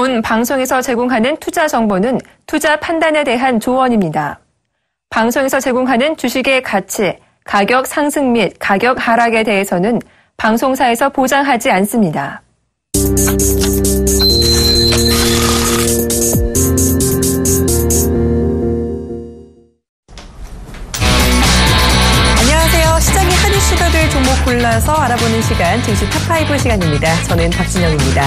본 방송에서 제공하는 투자 정보는 투자 판단에 대한 조언입니다. 방송에서 제공하는 주식의 가치, 가격 상승 및 가격 하락에 대해서는 방송사에서 보장하지 않습니다. 안녕하세요. 시장이 한 이슈가 될 종목 골라서 알아보는 시간, 증시 탑5 시간입니다. 저는 박진영입니다.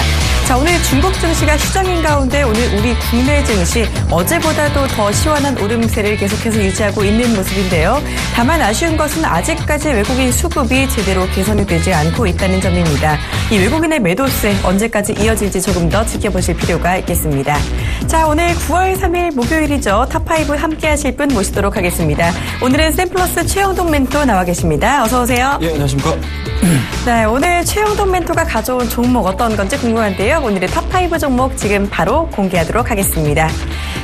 자, 오늘 중국 증시가 휴장인 가운데 오늘 우리 국내 증시 어제보다도 더 시원한 오름세를 계속해서 유지하고 있는 모습인데요. 다만 아쉬운 것은 아직까지 외국인 수급이 제대로 개선이 되지 않고 있다는 점입니다. 이 외국인의 매도세 언제까지 이어질지 조금 더 지켜보실 필요가 있겠습니다. 자, 오늘 9월 3일 목요일이죠. 탑5 함께 하실 분 모시도록 하겠습니다. 오늘은 샘플러스 최영동 멘토 나와 계십니다. 어서 오세요. 예, 안녕하십니까. 네, 오늘 최영동 멘토가 가져온 종목 어떤 건지 궁금한데요. 오늘의 탑5 종목 지금 바로 공개하도록 하겠습니다.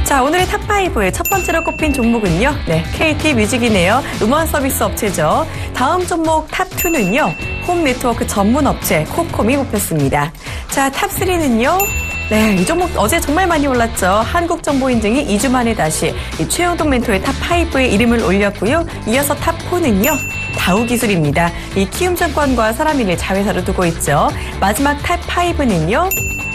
자, 오늘의 탑5의 첫 번째로 꼽힌 종목은요. 네, KT 뮤직이네요. 음원 서비스 업체죠. 다음 종목 탑2는요. 홈 네트워크 전문 업체 코콤이 뽑혔습니다. 자, 탑3는요. 네, 이 종목 어제 정말 많이 올랐죠. 한국정보인증이 2주 만에 다시 이 최영동 멘토의 탑5에 이름을 올렸고요. 이어서 탑4는요. 다우기술입니다. 이 키움증권과 사람인을 자회사로 두고 있죠. 마지막 탑5는요.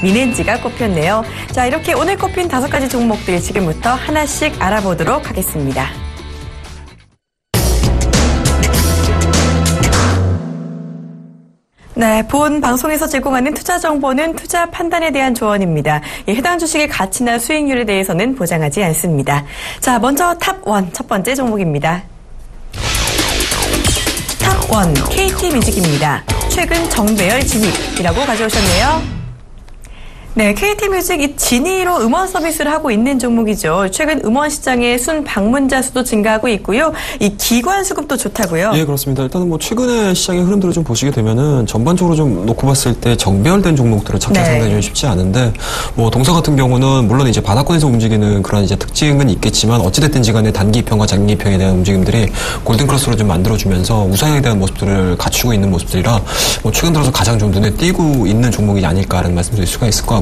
민엔지가 꼽혔네요. 자, 이렇게 오늘 꼽힌 5가지 종목들 지금부터 하나씩 알아보도록 하겠습니다. 네, 본 방송에서 제공하는 투자 정보는 투자 판단에 대한 조언입니다. 해당 주식의 가치나 수익률에 대해서는 보장하지 않습니다. 자, 먼저 탑1 첫 번째 종목입니다. 탑1 KT 뮤직입니다. 최근 정배열 진입이라고 가져오셨네요. 네, KT 뮤직 이 진위로 음원 서비스를 하고 있는 종목이죠. 최근 음원 시장의 순 방문자 수도 증가하고 있고요. 이 기관 수급도 좋다고요. 예, 그렇습니다. 일단은 뭐 최근에 시장의 흐름들을 좀 보시게 되면은 전반적으로 좀 놓고 봤을 때 정배열된 종목들을 찾기가 상당히 좀 쉽지 않은데, 뭐 동사 같은 경우는 물론 이제 바닥권에서 움직이는 그런 이제 특징은 있겠지만 어찌됐든지 간에 단기 입형과 장기 입형에 대한 움직임들이 골든 크로스로 좀 만들어주면서 우상향에 대한 모습들을 갖추고 있는 모습들이라 뭐 최근 들어서 가장 좀 눈에 띄고 있는 종목이 아닐까라는 말씀드릴 수가 있을 것 같고요.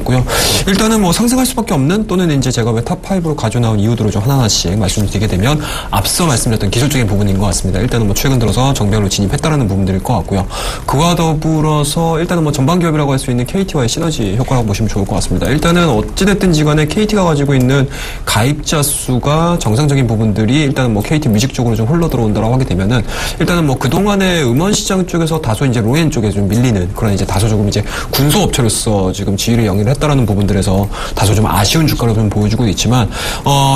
일단은 뭐 상승할 수밖에 없는, 또는 이제 제가 왜 탑5로 가져나온 이유들을 좀 하나하나씩 말씀드리게 되면 앞서 말씀드렸던 기술적인 부분인 것 같습니다. 일단은 뭐 최근 들어서 정배열로 진입했다라는 부분들일 것 같고요. 그와 더불어서 일단은 뭐 전방 기업이라고 할 수 있는 KT와의 시너지 효과라고 보시면 좋을 것 같습니다. 일단은 어찌됐든지 간에 KT가 가지고 있는 가입자 수가 정상적인 부분들이 일단은 뭐 KT 뮤직 쪽으로 좀 흘러 들어온다라고 하게 되면은 일단은 뭐 그동안의 음원 시장 쪽에서 다소 이제 로엔 쪽에 좀 밀리는 그런 이제 다소 조금 이제 군소 업체로서 지금 지위를 영위를 했다라는 부분들에서 다소 좀 아쉬운 주가로 좀 보여주고 있지만,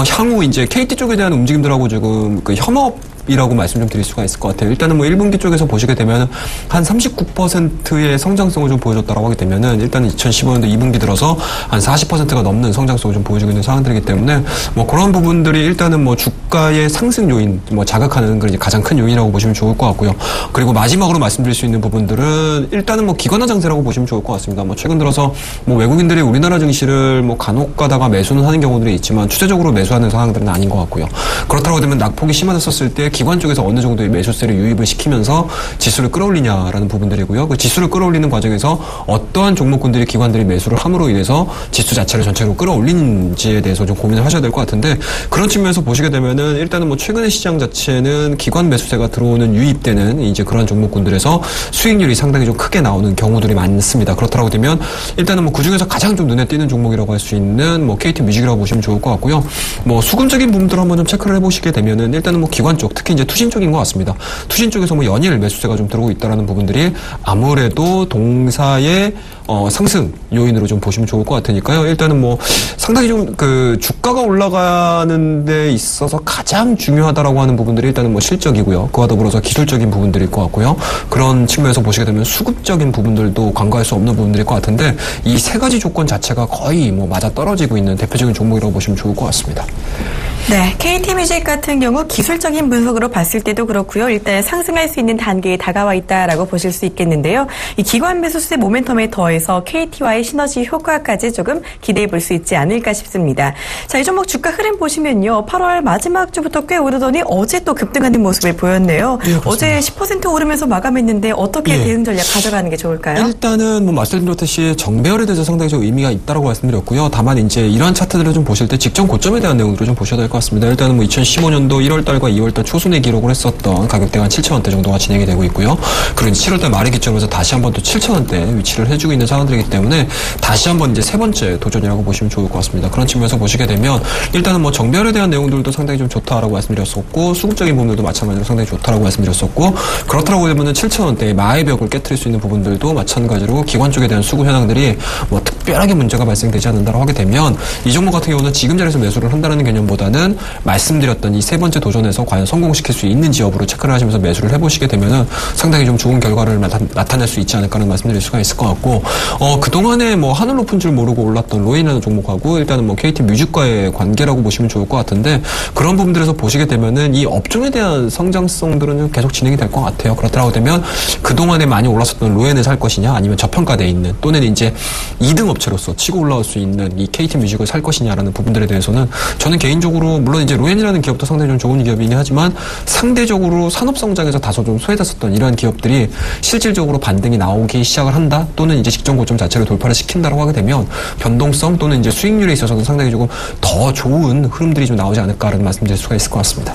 향후 이제 KT 쪽에 대한 움직임들하고 지금 그 협업이라고 말씀 좀 드릴 수가 있을 것 같아요. 일단은 뭐 1분기 쪽에서 보시게 되면 한 39%의 성장성을 좀 보여줬다라고 하게 되면은 일단 2015년도 2분기 들어서 한 40%가 넘는 성장성을 좀 보여주고 있는 상황들이기 때문에 뭐 그런 부분들이 일단은 뭐 주가의 상승 요인, 뭐 자극하는 그런 이제 가장 큰 요인이라고 보시면 좋을 것 같고요. 그리고 마지막으로 말씀드릴 수 있는 부분들은 일단은 뭐 기관화 장세라고 보시면 좋을 것 같습니다. 뭐 최근 들어서 뭐 외국인들이 우리나라 증시를 뭐 간혹 가다가 매수는 하는 경우들이 있지만 추세적으로 매수하는 상황들은 아닌 것 같고요. 그렇다고 되면 낙폭이 심화됐었을 때 기관 쪽에서 어느 정도의 매수세를 유입을 시키면서 지수를 끌어올리냐라는 부분들이고요. 그 지수를 끌어올리는 과정에서 어떠한 종목군들이 기관들이 매수를 함으로 인해서 지수 자체를 전체로 끌어올리는지에 대해서 좀 고민을 하셔야 될 것 같은데, 그런 측면에서 보시게 되면은 일단은 뭐 최근의 시장 자체는 기관 매수세가 들어오는 유입되는 이제 그런 종목군들에서 수익률이 상당히 좀 크게 나오는 경우들이 많습니다. 그렇다고 되면 일단은 뭐 그중에서 가장 좀 눈에 띄는 종목이라고 할 수 있는 뭐 KT 뮤직이라고 보시면 좋을 것 같고요. 뭐 수금적인 부분들을 한번 좀 체크를 해보시게 되면은 일단은 뭐 기관 쪽, 특히 이제 투신 쪽인 것 같습니다. 투신 쪽에서 뭐 연일 매수세가 좀 들어오고 있다라는 부분들이 아무래도 동사의 상승 요인으로 좀 보시면 좋을 것 같으니까요. 일단은 뭐 상당히 좀 그 주가가 올라가는 데 있어서 가장 중요하다라고 하는 부분들이 일단은 뭐 실적이고요. 그와 더불어서 기술적인 부분들일 것 같고요. 그런 측면에서 보시게 되면 수급적인 부분들도 간과할 수 없는 부분들일 것 같은데, 이 세 가지 조건 자체가 거의 뭐 맞아 떨어지고 있는 대표적인 종목이라고 보시면 좋을 것 같습니다. 네, KT뮤직 같은 경우 기술적인 분석으로 봤을 때도 그렇고요. 일단 상승할 수 있는 단계에 다가와 있다라고 보실 수 있겠는데요. 이 기관 매수세 모멘텀에 더해서 KT와의 시너지 효과까지 조금 기대해 볼 수 있지 않을까 싶습니다. 자, 이 종목 주가 흐름 보시면요. 8월 마지막 주부터 꽤 오르더니 어제 또 급등하는 모습을 보였네요. 예, 어제 10% 오르면서 마감했는데 어떻게 대응 전략 가져가는 게 좋을까요? 일단은 뭐 말씀드렸듯이 정배열에 대해서 상당히 좀 의미가 있다고 말씀드렸고요. 다만 이제 이러한 차트들을 좀 보실 때 직전 고점에 대한 내용들을 좀 보셔야 될 것 같습니다. 일단은 뭐 2015년도 1월달과 2월달 초순에 기록을 했었던 가격대가 한 7,000원대 정도가 진행이 되고 있고요. 그리고 7월달 말에 기점으로 해서 다시 한번 또 7,000원대 위치를 해주고 있는 상황들이기 때문에 다시 한번 이제 세 번째 도전이라고 보시면 좋을 것 같습니다. 그런 측면에서 보시게 되면 일단은 뭐 정배열에 대한 내용들도 상당히 좀 좋다라고 말씀드렸었고 수급적인 부분들도 마찬가지로 상당히 좋다라고 말씀드렸었고 그렇다고 되면은 7,000원대의 마의 벽을 깨트릴 수 있는 부분들도 마찬가지로 기관 쪽에 대한 수급 현황들이 뭐 특별하게 문제가 발생되지 않는다고 하게 되면 이 종목 같은 경우는 지금 자리에서 매수를 한다는 개념보다는 말씀드렸던 이 세 번째 도전에서 과연 성공시킬 수 있는지 여부를 체크를 하시면서 매수를 해보시게 되면은 상당히 좀 좋은 결과를 나타낼 수 있지 않을까라는 말씀드릴 수가 있을 것 같고 그동안에 뭐 하늘 높은 줄 모르고 올랐던 로엔이라는 종목하고 일단은 뭐 KT 뮤직과의 관계라고 보시면 좋을 것 같은데 그런 부분들에서 보시게 되면은 이 업종에 대한 성장성들은 좀 계속 진행이 될 것 같아요. 그렇다고 되면 그동안에 많이 올랐었던 로엔을 살 것이냐 아니면 저평가되어 있는 또는 이제 2등 업체로서 치고 올라올 수 있는 이 KT 뮤직을 살 것이냐라는 부분들에 대해서는 저는 개인적으로 물론 이제 로엔이라는 기업도 상당히 좀 좋은 기업이긴 하지만 상대적으로 산업 성장에서 다소 좀 소외됐었던 이러한 기업들이 실질적으로 반등이 나오기 시작을 한다 또는 이제 직전 고점 자체를 돌파를 시킨다라고 하게 되면 변동성 또는 이제 수익률에 있어서는 상당히 조금 더 좋은 흐름들이 좀 나오지 않을까라는 말씀드릴 수가 있을 것 같습니다.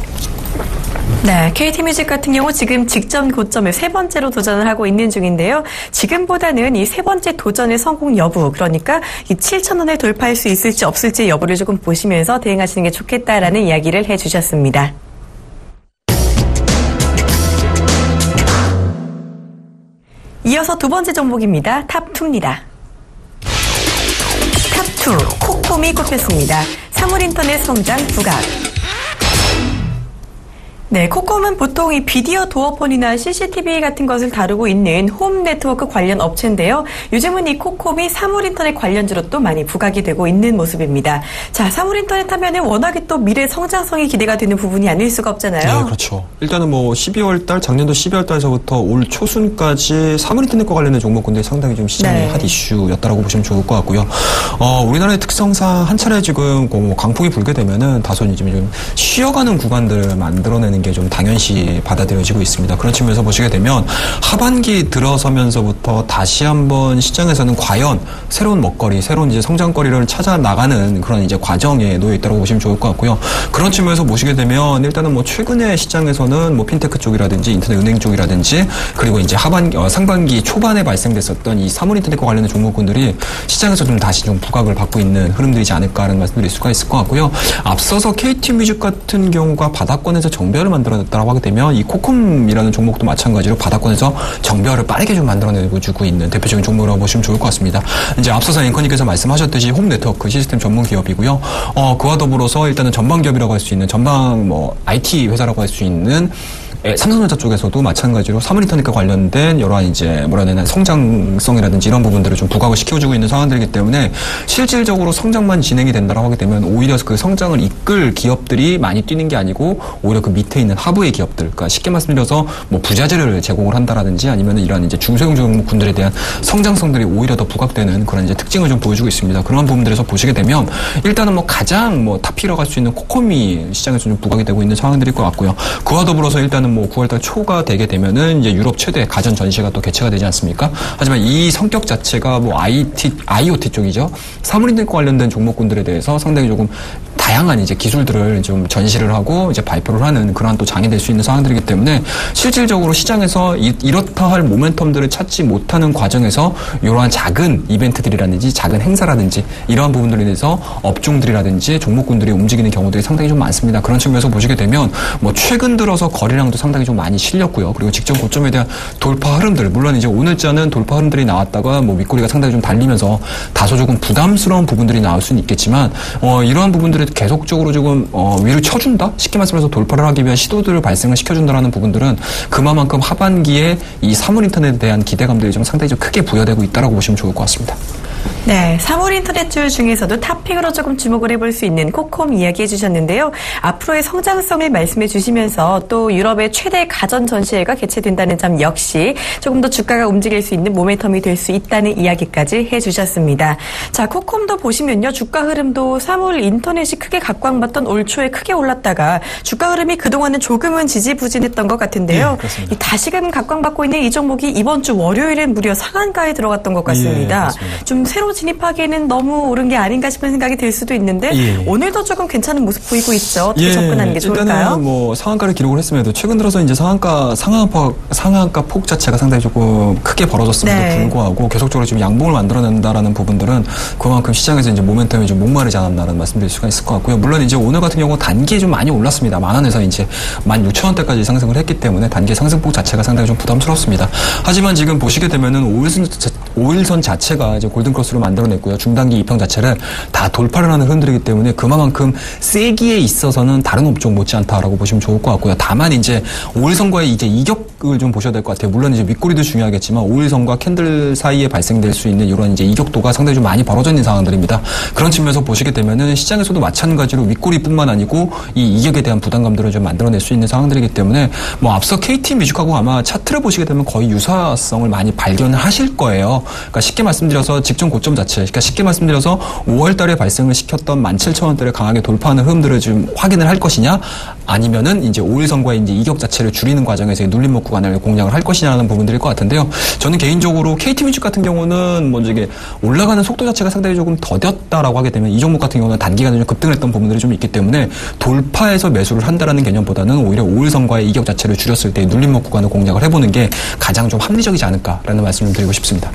네, KT뮤직 같은 경우 지금 직전 고점에 세 번째로 도전을 하고 있는 중인데요. 지금보다는 이 세 번째 도전의 성공 여부, 그러니까 이 7,000원을 돌파할 수 있을지 없을지 여부를 조금 보시면서 대응하시는 게 좋겠다라는 이야기를 해주셨습니다. 이어서 두 번째 종목입니다. 탑2입니다. 탑2, 코콤이 꼽혔습니다. 사물인터넷 성장 부각. 네, 코콤은 보통 이 비디오 도어폰이나 CCTV 같은 것을 다루고 있는 홈 네트워크 관련 업체인데요. 요즘은 이 코콤이 사물인터넷 관련주로 또 많이 부각이 되고 있는 모습입니다. 자, 사물인터넷 하면은 워낙에 또 미래 성장성이 기대가 되는 부분이 아닐 수가 없잖아요. 네, 그렇죠. 일단은 뭐 12월달, 작년도 12월달에서부터 올 초순까지 사물인터넷과 관련된 종목군들이 상당히 좀 시장의 핫 이슈였다라고 보시면 좋을 것 같고요. 우리나라의 특성상 한 차례 지금 강풍이 불게 되면은 다소 이제 좀 쉬어가는 구간들을 만들어내는 게 좀 당연시 받아들여지고 있습니다. 그런 측면에서 보시게 되면 하반기 들어서면서부터 다시 한번 시장에서는 과연 새로운 먹거리, 새로운 이제 성장거리를 찾아 나가는 그런 이제 과정에 놓여 있다고 보시면 좋을 것 같고요. 그런 측면에서 보시게 되면 일단은 뭐 최근에 시장에서는 뭐 핀테크 쪽이라든지 인터넷 은행 쪽이라든지 그리고 이제 상반기 초반에 발생됐었던 이 사물인터넷과 관련된 종목군들이 시장에서 좀 다시 좀 부각을 받고 있는 흐름들이지 않을까라는 말씀드릴 수가 있을 것 같고요. 앞서서 KT뮤직 같은 경우가 바닥권에서 정배열을 만들어냈다고 하게 되면 이 코콤이라는 종목도 마찬가지로 바닥권에서 정배열을 빠르게 좀 만들어내고 있는 대표적인 종목이라고 보시면 좋을 것 같습니다. 이제 앞서서 앵커님께서 말씀하셨듯이 홈 네트워크 시스템 전문 기업이고요. 그와 더불어서 일단은 전방 기업이라고 할 수 있는 전방 뭐 IT 회사라고 할 수 있는 삼성전자 쪽에서도 마찬가지로 사물인터넷과 관련된 여러한 이제 뭐라 해야 되나 성장성이라든지 이런 부분들을 좀 부각을 시켜주고 있는 상황들이기 때문에 실질적으로 성장만 진행이 된다고 하게 되면 오히려 그 성장을 이끌 기업들이 많이 뛰는 게 아니고 오히려 그 밑에 있는 하부의 기업들, 그러니까 쉽게 말씀드려서 뭐 부자재를 제공을 한다라든지 아니면 이런 이제 중소형 종목군들에 대한 성장성들이 오히려 더 부각되는 그런 이제 특징을 좀 보여주고 있습니다. 그런 부분들에서 보시게 되면 일단은 뭐 가장 뭐 탑이라고 할 수 있는 코콤이 시장에서 좀 부각이 되고 있는 상황들일 것 같고요. 그와 더불어서 일단은 뭐 9월달 초가 되게 되면은 이제 유럽 최대 가전 전시가 또 개최가 되지 않습니까? 하지만 이 성격 자체가 뭐 IoT 쪽이죠. 사물인터넷과 관련된 종목군들에 대해서 상당히 조금 다양한 이제 기술들을 좀 전시를 하고 이제 발표를 하는 그러한 또 장이 될 수 있는 상황들이기 때문에 실질적으로 시장에서 이렇다 할 모멘텀들을 찾지 못하는 과정에서 이러한 작은 이벤트들이라든지 작은 행사라든지 이러한 부분들에 대해서 업종들이라든지 종목군들이 움직이는 경우들이 상당히 좀 많습니다. 그런 측면에서 보시게 되면 뭐 최근 들어서 거래량도 상당히 좀 많이 실렸고요. 그리고 직전 고점에 대한 돌파 흐름들, 물론 이제 오늘자는 돌파 흐름들이 나왔다가 뭐 윗꼬리가 상당히 좀 달리면서 다소 조금 부담스러운 부분들이 나올 수는 있겠지만 이러한 부분들을 계속적으로 조금 위로 쳐준다? 쉽게 말씀해서 돌파를 하기 위한 시도들을 발생을 시켜준다라는 부분들은 그만큼 하반기에 이 사물인터넷에 대한 기대감들이 좀 상당히 좀 크게 부여되고 있다라고 보시면 좋을 것 같습니다. 네, 3월 인터넷줄 중에서도 탑픽으로 조금 주목을 해볼 수 있는 코콤 이야기해 주셨는데요. 앞으로의 성장성을 말씀해 주시면서 또 유럽의 최대 가전 전시회가 개최된다는 점 역시 조금 더 주가가 움직일 수 있는 모멘텀이 될 수 있다는 이야기까지 해 주셨습니다. 자, 코콤도 보시면요. 주가 흐름도 3월 인터넷이 크게 각광받던 올 초에 크게 올랐다가 주가 흐름이 그동안은 조금은 지지부진했던 것 같은데요. 네, 다시금 각광받고 있는 이 종목이 이번 주 월요일엔 무려 상한가에 들어갔던 것 같습니다. 좀 새로 진입하기에는 너무 오른 게 아닌가 싶은 생각이 들 수도 있는데 오늘도 조금 괜찮은 모습 보이고 있죠. 어떻게 접근하는 게 좋을까요? 일단은 뭐 상한가를 기록을 했음에도 최근 들어서 이제 상한가 폭 자체가 상당히 조금 크게 벌어졌음에도 불구하고 계속적으로 지금 양봉을 만들어낸다라는 부분들은 그만큼 시장에서 이제 모멘텀이 좀 목마르지 않았나라는 말씀드릴 수가 있을 것 같고요. 물론 이제 오늘 같은 경우 단기에 좀 많이 올랐습니다. 10,000원에서 이제 16,000원대까지 상승을 했기 때문에 단기 상승폭 자체가 상당히 좀 부담스럽습니다. 하지만 지금 보시게 되면은 5일선 자체가 이제 골든크로스로 만들어냈고요. 중단기 이평 자체를 다 돌파를 하는 흐름들이기 때문에 그만큼 세기에 있어서는 다른 업종 못지않다라고 보시면 좋을 것 같고요. 다만 이제 5일선과의 이제 이격을 좀 보셔야 될 것 같아요. 물론 이제 윗꼬리도 중요하겠지만 5일선과 캔들 사이에 발생될 수 있는 이런 이제 이격도가 상당히 좀 많이 벌어져 있는 상황들입니다. 그런 측면에서 보시게 되면은 시장에서도 마찬가지로 윗꼬리뿐만 아니고 이 이격에 대한 부담감들을 좀 만들어낼 수 있는 상황들이기 때문에 뭐 앞서 KT뮤직하고 아마 차트를 보시게 되면 거의 유사성을 많이 발견하실 거예요. 그러니까 쉽게 말씀드려서 직전 고점 자체, 그러니까 쉽게 말씀드려서 5월 달에 발생을 시켰던 17,000원대를 강하게 돌파하는 흐름들을 좀 확인을 할 것이냐, 아니면은 이제 5일선과의 이제 이격 자체를 줄이는 과정에서 눌림목 구간을 공략을 할 것이냐라는 부분들일 것 같은데요. 저는 개인적으로 KT뮤직 같은 경우는 먼저 이게 올라가는 속도 자체가 상당히 조금 더뎠다라고 하게 되면 이 종목 같은 경우는 단기간에 좀 급등을 했던 부분들이 좀 있기 때문에 돌파해서 매수를 한다라는 개념보다는 오히려 5일선과의 이격 자체를 줄였을 때 눌림목 구간을 공략을 해보는 게 가장 좀 합리적이지 않을까라는 말씀을 드리고 싶습니다.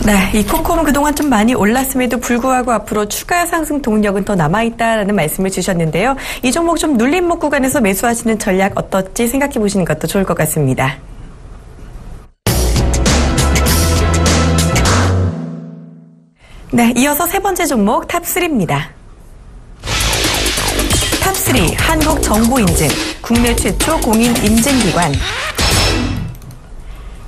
네, 이 코콤은 그동안 좀 많이 올랐음에도 불구하고 앞으로 추가 상승 동력은 더 남아있다라는 말씀을 주셨는데요. 이 종목 좀 눌림목 구간에서 매수하시는 전략 어떨지 생각해 보시는 것도 좋을 것 같습니다. 네, 이어서 세 번째 종목 탑3입니다. 탑3 한국정보인증, 국내 최초 공인 인증기관.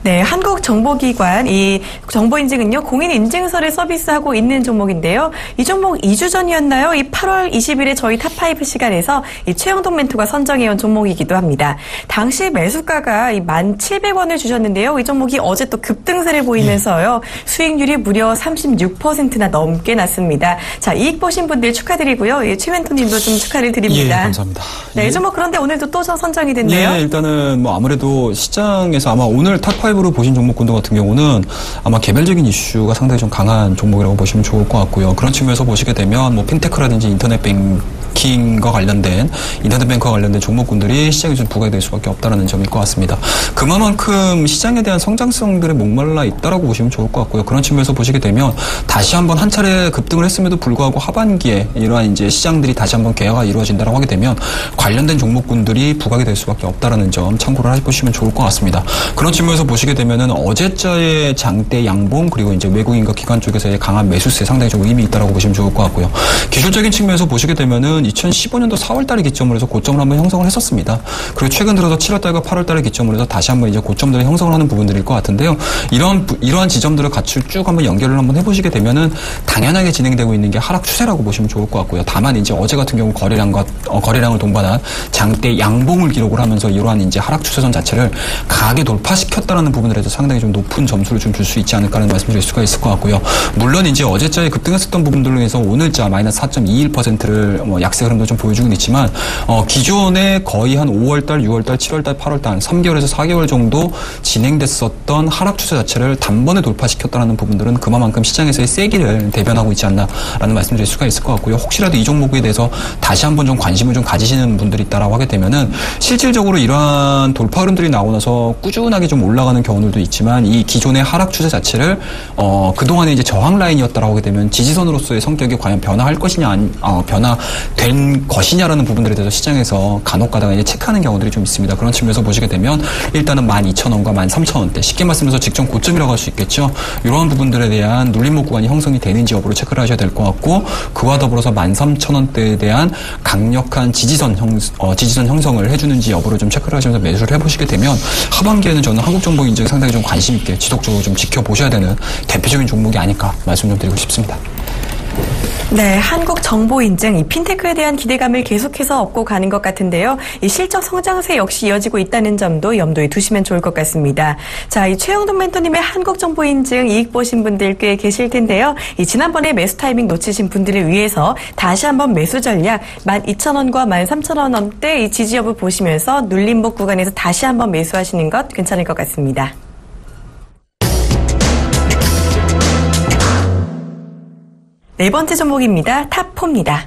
네, 한국정보기관, 이 정보인증은요, 공인인증서를 서비스하고 있는 종목인데요. 이 종목 2주 전이었나요? 이 8월 20일에 저희 탑5 시간에서 이 최영동 멘토가 선정해온 종목이기도 합니다. 당시 매수가가 이 1,700원을 주셨는데요. 이 종목이 어제 또 급등세를 보이면서요, 수익률이 무려 36%나 넘게 났습니다. 자, 이익 보신 분들 축하드리고요. 예, 최 멘토님도 좀 축하를 드립니다. 예, 감사합니다. 네, 이 종목 그런데 오늘도 또 선정이 됐네요. 예, 일단은 뭐 아무래도 시장에서 아마 오늘 탑5 으로 보신 종목군들 같은 경우는 아마 개별적인 이슈가 상당히 좀 강한 종목이라고 보시면 좋을 것 같고요. 그런 측면에서 보시게 되면 뭐 핀테크라든지 인터넷 뱅킹과 관련된 인터넷 뱅크와 관련된 종목군들이 시장에 좀 부각이 될 수밖에 없다는 점일 것 같습니다. 그만큼 시장에 대한 성장성들에 목말라 있다라고 보시면 좋을 것 같고요. 그런 측면에서 보시게 되면 다시 한번 한 차례 급등을 했음에도 불구하고 하반기에 이러한 이제 시장들이 다시 한번 개화가 이루어진다라고 하게 되면 관련된 종목군들이 부각이 될 수밖에 없다라는 점 참고를 해보시면 좋을 것 같습니다. 그런 측면에서 보시게 되면은 어제자의 장대 양봉 그리고 이제 외국인과 기관 쪽에서의 강한 매수세 상당히 좀 의미 있다라고 보시면 좋을 것 같고요. 기술적인 측면에서 보시게 되면은 2015년도 4월달에 기점으로 해서 고점을 한번 형성을 했었습니다. 그리고 최근 들어서 7월달과 8월달에 기점으로 해서 다시 한번 이제 고점들을 형성을 하는 부분들일 것 같은데요. 이러한 지점들을 같이 쭉 한번 연결을 한번 해보시게 되면은 당연하게 진행되고 있는 게 하락 추세라고 보시면 좋을 것 같고요. 다만 이제 어제 같은 경우 거래량을 동반한 장대 양봉을 기록을 하면서 이러한 이제 하락 추세선 자체를 강하게 돌파시켰다라는 부분들에서 상당히 좀 높은 점수를 좀 줄 수 있지 않을까라는 말씀드릴 수가 있을 것 같고요. 물론 이제 어제자에 급등했었던 부분들로 해서 오늘자 마이너스 4.21%를 뭐 약세 흐름도 좀 보여주긴 있지만 기존에 거의 한 5월달, 6월달, 7월달, 8월달 한 3개월에서 4개월 정도 진행됐었던 하락 추세 자체를 단번에 돌파시켰다는 부분들은 그만큼 시장에서의 세기를 대변하고 있지 않나라는 말씀드릴 수가 있을 것 같고요. 혹시라도 이 종목에 대해서 다시 한번 좀 관심을 좀 가지시는 분들이 있다라고 하게 되면은 실질적으로 이러한 돌파 흐름들이 나오고 나서 꾸준하게 좀 올라가는 경우들도 있지만 이 기존의 하락 추세 자체를 그동안에 이제 저항 라인이었다라고 하게 되면 지지선으로서의 성격이 과연 변화할 것이냐 변화될 된 것이냐라는 부분들에 대해서 시장에서 간혹가다가 이제 체크하는 경우들이 좀 있습니다. 그런 측면에서 보시게 되면 일단은 12,000원과 13,000원대 쉽게 말씀해서 직전 고점이라고 할 수 있겠죠. 이러한 부분들에 대한 눌림목 구간이 형성이 되는지 여부를 체크를 하셔야 될 것 같고 그와 더불어서 13,000원대에 대한 강력한 지지선 형성을 해주는지 여부를 좀 체크를 하시면서 매수를 해보시게 되면 하반기에는 저는 한국정보인증 상당히 좀 관심 있게 지속적으로 좀 지켜보셔야 되는 대표적인 종목이 아닐까 말씀 좀 드리고 싶습니다. 네, 한국정보인증, 이 핀테크에 대한 기대감을 계속해서 얻고 가는 것 같은데요. 이 실적 성장세 역시 이어지고 있다는 점도 염두에 두시면 좋을 것 같습니다. 자, 이 최영돈 멘토님의 한국정보인증 이익 보신 분들 꽤 계실 텐데요. 이 지난번에 매수 타이밍 놓치신 분들을 위해서 다시 한번 매수 전략 12,000원과 13,000원대 이 지지 여부 보시면서 눌림목 구간에서 다시 한번 매수하시는 것 괜찮을 것 같습니다. 네 번째 종목입니다. 탑4입니다.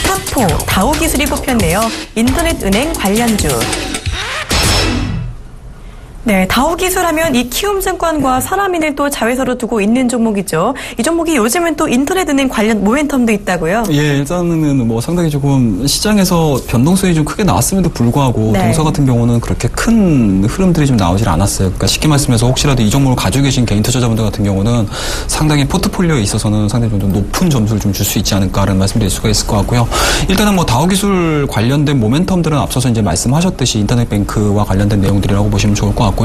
탑4, 다오기술이 뽑혔네요. 인터넷은행 관련주. 네, 다오기술 하면 이 키움증권과 사람인을 또 자회사로 두고 있는 종목이죠. 이 종목이 요즘은 또 인터넷은행 관련 모멘텀도 있다고요? 예, 일단은 뭐 상당히 조금 시장에서 변동성이 좀 크게 나왔음에도 불구하고 네. 동사 같은 경우는 그렇게 큰 흐름들이 좀 나오질 않았어요. 그러니까 쉽게 말씀해서 혹시라도 이 종목을 가지고 계신 개인 투자자분들 같은 경우는 상당히 포트폴리오에 있어서는 상당히 좀 높은 점수를 좀 줄 수 있지 않을까라는 말씀드릴 수가 있을 것 같고요. 일단은 뭐 다오기술 관련된 모멘텀들은 앞서서 이제 말씀하셨듯이 인터넷뱅크와 관련된 내용들이라고 보시면 좋을 것 같고요.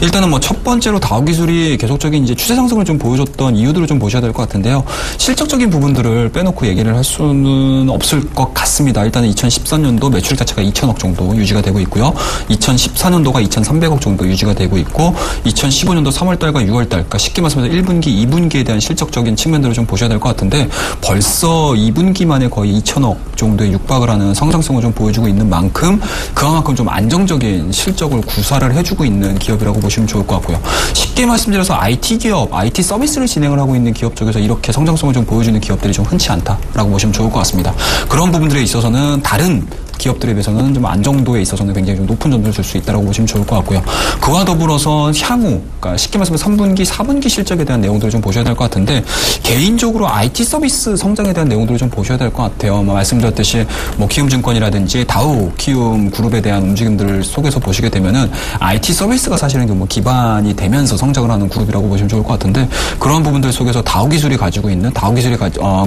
일단은 뭐 첫 번째로 다오기술이 계속적인 이제 추세 상승을 좀 보여줬던 이유들을 좀 보셔야 될 것 같은데요. 실적적인 부분들을 빼놓고 얘기를 할 수는 없을 것 같습니다. 일단은 2013년도 매출 자체가 2,000억 정도 유지가 되고 있고요. 2014년도가 2,300억 정도 유지가 되고 있고 2015년도 3월달과 6월달, 그러니까 쉽게 말씀해서 1분기, 2분기에 대한 실적적인 측면들을 좀 보셔야 될 것 같은데 벌써 2분기 만에 거의 2,000억 정도에 육박을 하는 성장성을 좀 보여주고 있는 만큼 그만큼 좀 안정적인 실적을 구사를 해주고 있는 기업이라고 보시면 좋을 것 같고요. 쉽게 말씀드려서 IT 기업, IT 서비스를 진행을 하고 있는 기업 쪽에서 이렇게 성장성을 좀 보여주는 기업들이 좀 흔치 않다라고 보시면 좋을 것 같습니다. 그런 부분들에 있어서는 다른 기업들에 비해서는 좀 안정도에 있어서는 굉장히 좀 높은 점수를 줄 수 있다고 보시면 좋을 것 같고요. 그와 더불어서 향후, 그러니까 쉽게 말하면 3분기, 4분기 실적에 대한 내용들을 좀 보셔야 될 것 같은데 개인적으로 IT 서비스 성장에 대한 내용들을 좀 보셔야 될 것 같아요. 말씀드렸듯이 뭐 키움증권이라든지 다우 키움 그룹에 대한 움직임들 속에서 보시게 되면은 IT 서비스가 사실은 뭐 기반이 되면서 성장을 하는 그룹이라고 보시면 좋을 것 같은데 그런 부분들 속에서 다우기술이 가지고 있는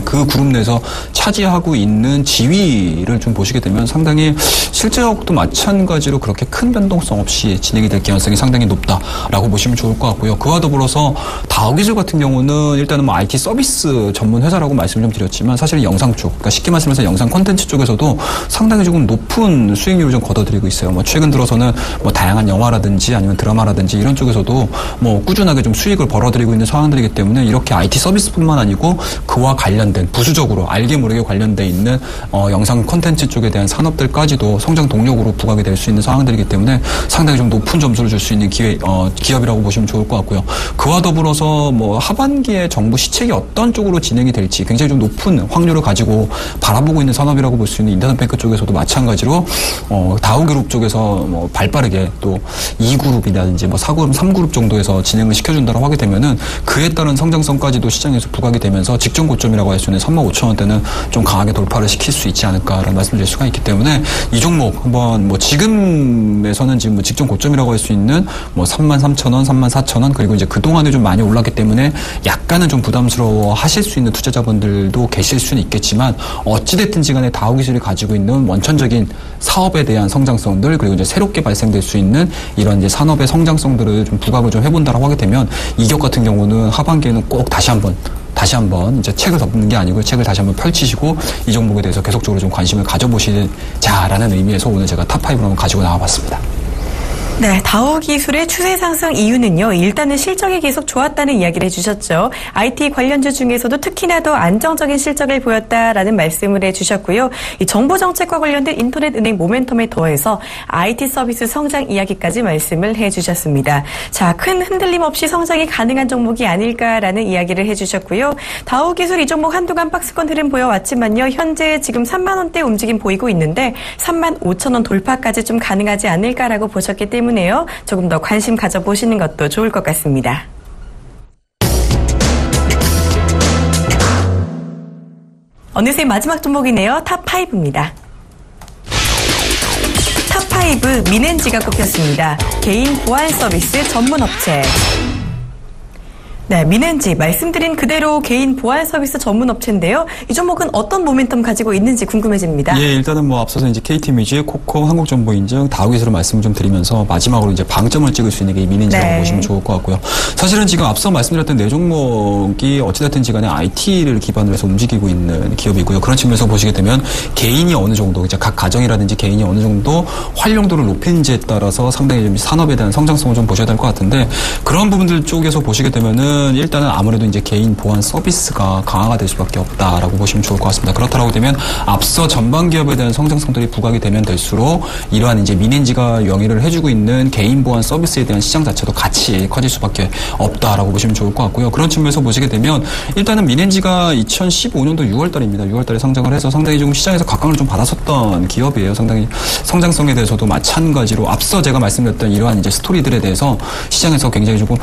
그 그룹 내에서 차지하고 있는 지위를 좀 보시게 되면 상당히 실적도 마찬가지로 그렇게 큰 변동성 없이 진행이 될 가능성이 상당히 높다라고 보시면 좋을 것 같고요. 그와 더불어서 다우기술 같은 경우는 일단은 뭐 IT 서비스 전문 회사라고 말씀을 좀 드렸지만 사실은 영상 쪽, 그러니까 쉽게 말씀해서 영상 콘텐츠 쪽에서도 상당히 조금 높은 수익률을 좀 거둬들이고 있어요. 뭐 최근 들어서는 뭐 다양한 영화라든지 아니면 드라마라든지 이런 쪽에서도 뭐 꾸준하게 좀 수익을 벌어들이고 있는 상황들이기 때문에 이렇게 IT 서비스뿐만 아니고 그와 관련된 부수적으로 알게 모르게 관련돼 있는 영상 콘텐츠 쪽에 대한 산업들까지도 성장 동력으로 부각이 될 수 있는 상황들이기 때문에 상당히 좀 높은 점수를 줄 수 있는 기업이라고 보시면 좋을 것 같고요. 그와 더불어서 뭐 하반기에 정부 시책이 어떤 쪽으로 진행이 될지 굉장히 좀 높은 확률을 가지고 바라보고 있는 산업이라고 볼 수 있는 인터넷뱅크 쪽에서도 마찬가지로 다우그룹 쪽에서 뭐 발빠르게 또 2그룹이라든지 뭐 4그룹, 3그룹 정도에서 진행을 시켜준다고 하게 되면은 그에 따른 성장성까지도 시장에서 부각이 되면서 직전 고점이라고 할 수 있는 35,000원대는 좀 강하게 돌파를 시킬 수 있지 않을까라는 말씀드릴 수가 있기 때문에 이 종목 한번 뭐 지금에서는 지금 뭐 직전 고점이라고 할 수 있는 뭐 33,000원, 34,000원 그리고 이제 그동안에 좀 많이 올랐기 때문에 약간은 좀 부담스러워 하실 수 있는 투자자분들도 계실 수는 있겠지만 어찌됐든지 간에 다우기술이 가지고 있는 원천적인 사업에 대한 성장성들 그리고 이제 새롭게 발생될 수 있는 이런 이제 산업의 성장성들을 좀 부각을 좀 해본다라고 하게 되면 이 기업 같은 경우는 하반기에는 꼭 다시 한번 이제 책을 덮는 게 아니고 책을 다시 한번 펼치시고 이 종목에 대해서 계속적으로 좀 관심을 가져보시자라는 의미에서 오늘 제가 탑5로 한번 가지고 나와봤습니다. 네, 다우기술의 추세 상승 이유는요. 일단은 실적이 계속 좋았다는 이야기를 해주셨죠. IT 관련주 중에서도 특히나 더 안정적인 실적을 보였다라는 말씀을 해주셨고요. 이 정보 정책과 관련된 인터넷 은행 모멘텀에 더해서 IT 서비스 성장 이야기까지 말씀을 해주셨습니다. 자, 큰 흔들림 없이 성장이 가능한 종목이 아닐까라는 이야기를 해주셨고요. 다우기술 이 종목 한동안 박스권 흐름 보여왔지만요. 현재 지금 3만 원대 움직임 보이고 있는데 35,000원 돌파까지 좀 가능하지 않을까라고 보셨기 때문에 조금 더 관심 가져보시는 것도 좋을 것 같습니다. 어느새 마지막 종목이네요. 탑5입니다. 탑5 미넨지가 꼽혔습니다. 개인 보안 서비스 전문 업체. 네, 미넨지 말씀드린 그대로 개인 보안 서비스 전문 업체인데요. 이 종목은 어떤 모멘텀 가지고 있는지 궁금해집니다. 예, 일단은 뭐 앞서서 이제 KT미지, 코콤, 한국정보인증, 다우기술을 말씀을 좀 드리면서 마지막으로 이제 방점을 찍을 수 있는 게 이 미넨지라고 네. 보시면 좋을 것 같고요. 사실은 지금 앞서 말씀드렸던 네 종목이 어찌됐든지 간에 IT를 기반으로 해서 움직이고 있는 기업이고요. 그런 측면에서 보시게 되면 개인이 어느 정도, 이제 각 가정이라든지 개인이 어느 정도 활용도를 높이는지에 따라서 상당히 좀 산업에 대한 성장성을 좀 보셔야 될 것 같은데, 그런 부분들 쪽에서 보시게 되면은 일단은 아무래도 이제 개인 보안 서비스가 강화가 될 수밖에 없다라고 보시면 좋을 것 같습니다. 그렇다고 되면 앞서 전반 기업에 대한 성장성들이 부각이 되면 될수록 이러한 이제 미넨지가 영위를 해주고 있는 개인 보안 서비스에 대한 시장 자체도 같이 커질 수밖에 없다라고 보시면 좋을 것 같고요. 그런 측면에서 보시게 되면 일단은 미넨지가 2015년도 6월달입니다. 6월달에 상장을 해서 상당히 조금 시장에서 각광을 좀 받았었던 기업이에요. 상당히 성장성에 대해서도 마찬가지로 앞서 제가 말씀드렸던 이러한 이제 스토리들에 대해서 시장에서 굉장히 조금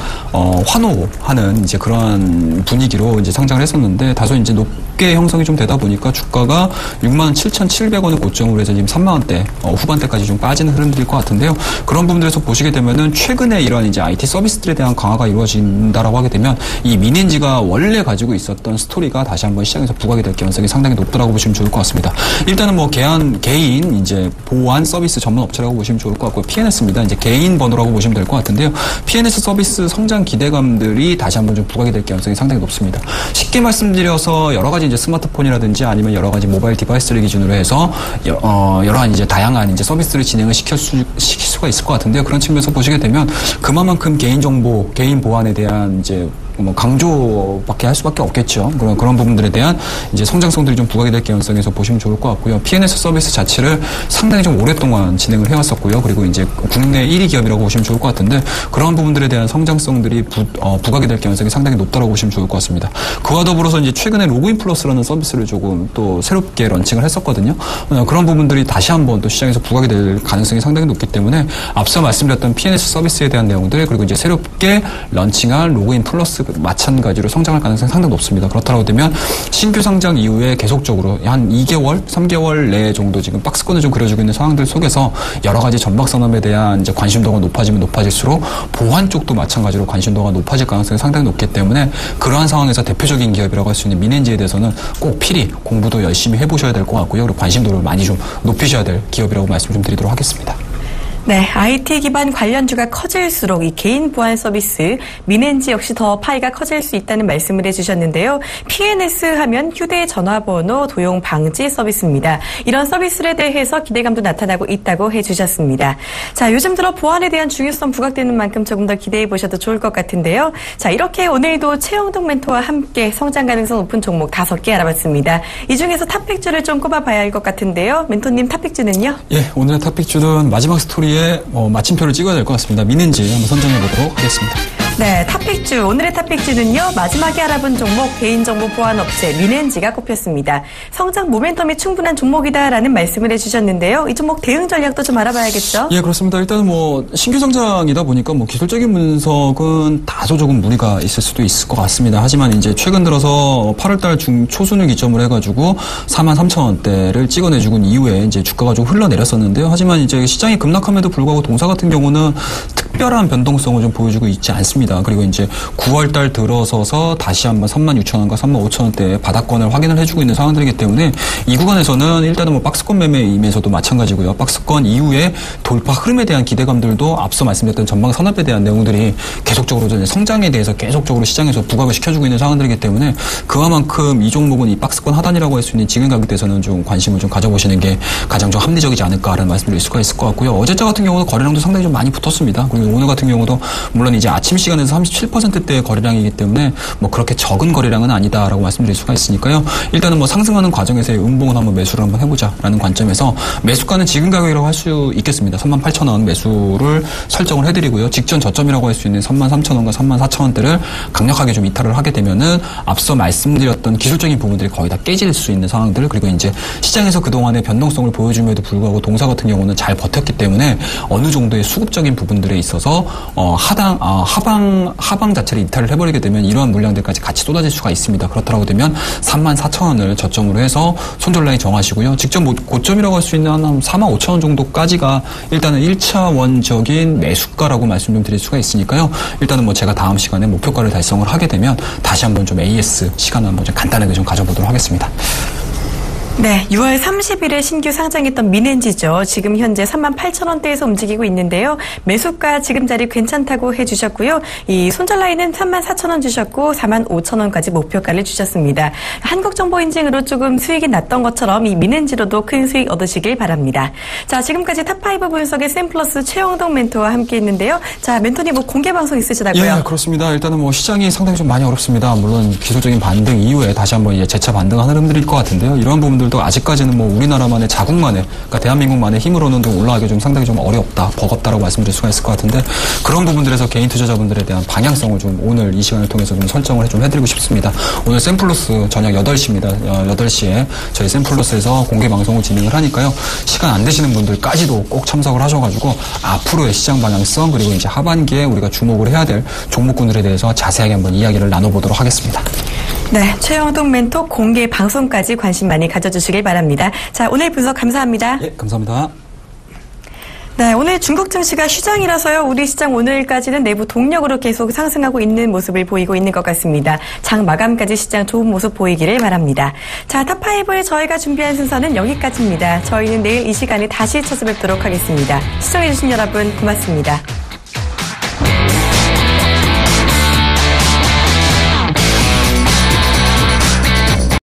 환호하는 이제 그러한 분위기로 이제 상장을 했었는데 다소 이제 높게 형성이 좀 되다 보니까 주가가 67,700원을 고점으로 해서 지금 3만원대 후반대까지 좀 빠지는 흐름들일 것 같은데요. 그런 부분들에서 보시게 되면은 최근에 이러한 이제 IT 서비스들에 대한 강화가 이루어진다라고 하게 되면 이 미넨지가 원래 가지고 있었던 스토리가 다시 한번 시장에서 부각이 될 가능성이 상당히 높다라고 보시면 좋을 것 같습니다. 일단은 뭐 개인 이제 보안 서비스 전문 업체라고 보시면 좋을 것 같고 PNS입니다. 이제 개인 번호라고 보시면 될 것 같은데요. PNS 서비스 성장 기대감들이 다시 한번 좀 부각이 될 가능성이 상당히 높습니다. 쉽게 말씀드려서 여러 가지 이제 스마트폰이라든지 아니면 여러 가지 모바일 디바이스를 기준으로 해서 여러한 이제 다양한 이제 서비스를 진행을 시킬 수가 있을 것 같은데요. 그런 측면에서 보시게 되면 그만큼 개인 정보, 개인 보안에 대한 이제 뭐 강조밖에 할 수밖에 없겠죠. 그런 부분들에 대한 이제 성장성들이 좀 부각이 될 가능성에서 보시면 좋을 것 같고요. PNS 서비스 자체를 상당히 좀 오랫동안 진행을 해왔었고요. 그리고 이제 국내 1위 기업이라고 보시면 좋을 것 같은데 그러한 부분들에 대한 성장성들이 부각이 될 가능성이 상당히 높다고 보시면 좋을 것 같습니다. 그와 더불어서 이제 최근에 로그인 플러스라는 서비스를 조금 또 새롭게 런칭을 했었거든요. 그런 부분들이 다시 한번 또 시장에서 부각이 될 가능성이 상당히 높기 때문에 앞서 말씀드렸던 PNS 서비스에 대한 내용들 그리고 이제 새롭게 런칭할 로그인 플러스 마찬가지로 성장할 가능성이 상당히 높습니다. 그렇다고 되면 신규 상장 이후에 계속적으로 한 2개월, 3개월 내 정도 지금 박스권을 좀 그려주고 있는 상황들 속에서 여러 가지 전박 산업에 대한 이제 관심도가 높아지면 높아질수록 보안 쪽도 마찬가지로 관심도가 높아질 가능성이 상당히 높기 때문에 그러한 상황에서 대표적인 기업이라고 할 수 있는 미넨지에 대해서는 꼭 필히 공부도 열심히 해보셔야 될 것 같고요. 그리고 관심도를 많이 좀 높이셔야 될 기업이라고 말씀 좀 드리도록 하겠습니다. 네, IT 기반 관련주가 커질수록 이 개인 보안 서비스 미넨지 역시 더 파이가 커질 수 있다는 말씀을 해주셨는데요. PNS 하면 휴대전화번호 도용 방지 서비스입니다. 이런 서비스에 대해서 기대감도 나타나고 있다고 해주셨습니다. 자, 요즘 들어 보안에 대한 중요성 부각되는 만큼 조금 더 기대해 보셔도 좋을 것 같은데요. 자, 이렇게 오늘도 최영동 멘토와 함께 성장 가능성 높은 종목 5개 알아봤습니다. 이 중에서 탑픽주를 좀 꼽아봐야 할 것 같은데요. 멘토님 탑픽주는요? 예, 오늘의 탑픽주는 마지막 스토리에 마침표를 찍어야 될 것 같습니다. 미넨지 한번 선정해 보도록 하겠습니다. 네, 탑픽주. 오늘의 탑픽주는요. 마지막에 알아본 종목 개인정보 보안업체 미넨지가 꼽혔습니다. 성장 모멘텀이 충분한 종목이다라는 말씀을 해주셨는데요. 이 종목 대응 전략도 좀 알아봐야겠죠? 예, 그렇습니다. 일단은 뭐 신규 성장이다 보니까 뭐 기술적인 분석은 다소 조금 무리가 있을 수도 있을 것 같습니다. 하지만 이제 최근 들어서 8월달 초순을 기점으로 해가지고 43,000원대를 찍어내주고 이후에 이제 주가가 좀 흘러내렸었는데요. 하지만 이제 시장이 급락함에도 불구하고 동사 같은 경우는 특별한 변동성을 좀 보여주고 있지 않습니다. 그리고 이제 9월달 들어서서 다시 한번 36,000원과 35,000원대의 바닥권을 확인을 해주고 있는 상황들이기 때문에 이 구간에서는 일단은 뭐 박스권 매매임에서도 마찬가지고요. 박스권 이후에 돌파 흐름에 대한 기대감들도 앞서 말씀드렸던 전방 산업에 대한 내용들이 계속적으로 성장에 대해서 계속적으로 시장에서 부각을 시켜주고 있는 상황들이기 때문에 그와만큼 이 종목은 이 박스권 하단이라고 할 수 있는 지금 가격대에서는 좀 관심을 좀 가져보시는 게 가장 좀 합리적이지 않을까라는 말씀드릴 수가 있을 것 같고요. 어제자 같은 경우는 거래량도 상당히 좀 많이 붙었습니다. 그리고 오늘 같은 경우도 물론 이제 아침 시간에서 37%대의 거래량이기 때문에 뭐 그렇게 적은 거래량은 아니다라고 말씀드릴 수가 있으니까요. 일단은 뭐 상승하는 과정에서의 음봉을 한번 매수를 한번 해보자라는 관점에서 매수가는 지금 가격이라고 할 수 있겠습니다. 38,000원 매수를 설정을 해드리고요. 직전 저점이라고 할 수 있는 33,000원과 34,000원대를 강력하게 좀 이탈을 하게 되면은 앞서 말씀드렸던 기술적인 부분들이 거의 다 깨질 수 있는 상황들 그리고 이제 시장에서 그동안의 변동성을 보여줌에도 불구하고 동사 같은 경우는 잘 버텼기 때문에 어느 정도의 수급적인 부분들에 있어서 있어서 하방 자체를 이탈을 해버리게 되면 이러한 물량들까지 같이 쏟아질 수가 있습니다. 그렇다고 되면 34,000원을 저점으로 해서 손절 라인 정하시고요. 직접 고점이라고 할 수 있는 한 45,000원 정도까지가 일단은 1차원적인 매수가라고 말씀 좀 드릴 수가 있으니까요. 일단은 뭐 제가 다음 시간에 목표가를 달성을 하게 되면 다시 한번 좀 AS 시간을 한번 좀 간단하게 좀 가져보도록 하겠습니다. 네, 6월 30일에 신규 상장했던 민엔지죠. 지금 현재 38,000원대에서 움직이고 있는데요. 매수가 지금 자리 괜찮다고 해주셨고요. 이 손절 라인은 34,000원 주셨고 45,000원까지 목표가를 주셨습니다. 한국정보인증으로 조금 수익이 났던 것처럼 이 민엔지로도 큰 수익 얻으시길 바랍니다. 자, 지금까지 탑5 분석의 샘플러스 최영동 멘토와 함께 했는데요. 자, 멘토님 뭐 공개 방송 있으시다고요? 예, 그렇습니다. 일단은 뭐 시장이 상당히 좀 많이 어렵습니다. 물론 기술적인 반등 이후에 다시 한번 이제 재차 반등하는 흐름들일 것 같은데요. 이러한 부분들 도 아직까지는 뭐 우리나라만의 자국만의, 그러니까 대한민국만의 힘으로는 좀 올라가기 좀 상당히 좀 어렵다, 버겁다라고 말씀드릴 수가 있을 것 같은데 그런 부분들에서 개인 투자자분들에 대한 방향성을 좀 오늘 이 시간을 통해서 좀 설정을 좀 해드리고 싶습니다. 오늘 샘플러스 저녁 8시입니다. 8시에 저희 샘플러스에서 공개 방송을 진행을 하니까요. 시간 안 되시는 분들까지도 꼭 참석을 하셔가지고 앞으로의 시장 방향성 그리고 이제 하반기에 우리가 주목을 해야 될 종목군들에 대해서 자세하게 한번 이야기를 나눠보도록 하겠습니다. 네, 최영동 멘토 공개 방송까지 관심 많이 가져주시길 바랍니다. 자, 오늘 분석 감사합니다. 예, 감사합니다. 네, 오늘 중국 증시가 휴장이라서요. 우리 시장 오늘까지는 내부 동력으로 계속 상승하고 있는 모습을 보이고 있는 것 같습니다. 장 마감까지 시장 좋은 모습 보이기를 바랍니다. 자, 탑5에 저희가 준비한 순서는 여기까지입니다. 저희는 내일 이 시간에 다시 찾아뵙도록 하겠습니다. 시청해주신 여러분 고맙습니다.